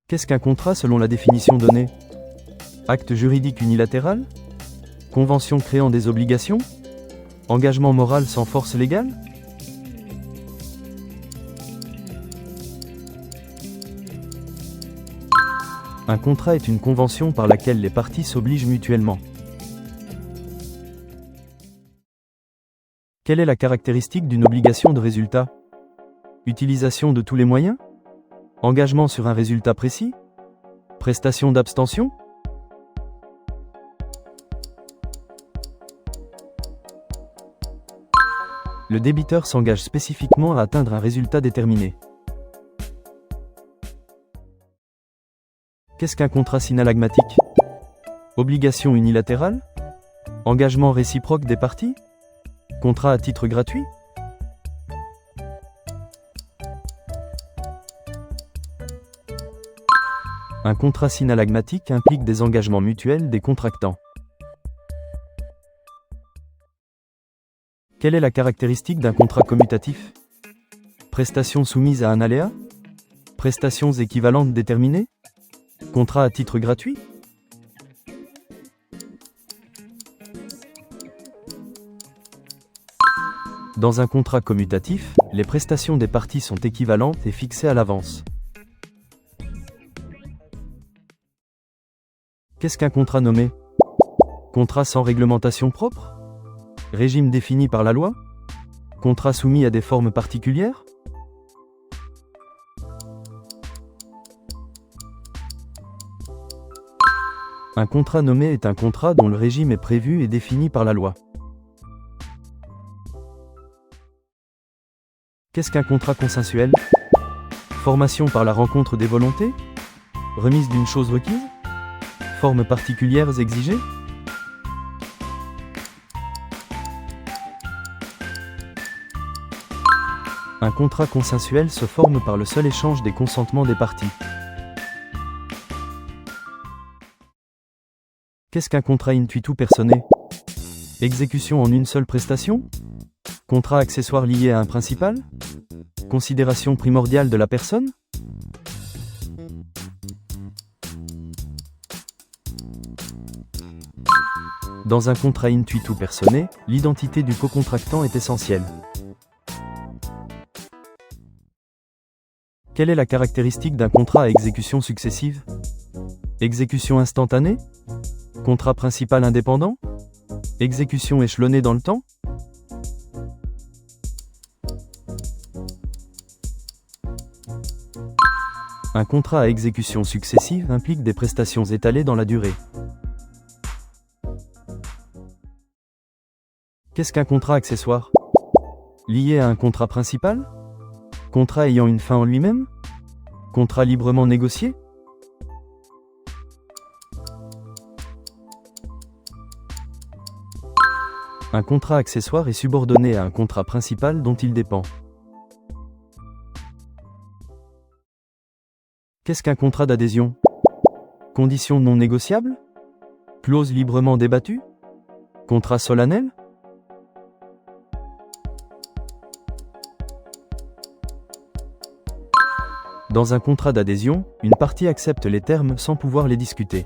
Qu'est-ce qu'un contrat selon la définition donnée? Acte juridique unilatéral? Convention créant des obligations? Engagement moral sans force légale? Un contrat est une convention par laquelle les parties s'obligent mutuellement. Quelle est la caractéristique d'une obligation de résultat? Utilisation de tous les moyens? Engagement sur un résultat précis? Prestation d'abstention? Le débiteur s'engage spécifiquement à atteindre un résultat déterminé. Qu'est-ce qu'un contrat synallagmatique? Obligation unilatérale? Engagement réciproque des parties? Contrat à titre gratuit? Un contrat synallagmatique implique des engagements mutuels des contractants. Quelle est la caractéristique d'un contrat commutatif? Prestations soumises à un aléa? Prestations équivalentes déterminées? Contrat à titre gratuit? Dans un contrat commutatif, les prestations des parties sont équivalentes et fixées à l'avance. Qu'est-ce qu'un contrat nommé? Contrat sans réglementation propre? Régime défini par la loi? Contrat soumis à des formes particulières? Un contrat nommé est un contrat dont le régime est prévu et défini par la loi. Qu'est-ce qu'un contrat consensuel? Formation par la rencontre des volontés? Remise d'une chose requise? Formes particulières exigées? Un contrat consensuel se forme par le seul échange des consentements des parties. Qu'est-ce qu'un contrat intuitu personné? Exécution en une seule prestation? Contrat accessoire lié à un principal? Considération primordiale de la personne? Dans un contrat intuitu personné, l'identité du cocontractant est essentielle. Quelle est la caractéristique d'un contrat à exécution successive? Exécution instantanée? Contrat principal indépendant? Exécution échelonnée dans le temps? Un contrat à exécution successive implique des prestations étalées dans la durée. Qu'est-ce qu'un contrat accessoire? Lié à un contrat principal? Contrat ayant une fin en lui-même? Contrat librement négocié? Un contrat accessoire est subordonné à un contrat principal dont il dépend. Qu'est-ce qu'un contrat d'adhésion? Conditions non négociables? Clause librement débattue? Contrat solennel? Dans un contrat d'adhésion, une partie accepte les termes sans pouvoir les discuter.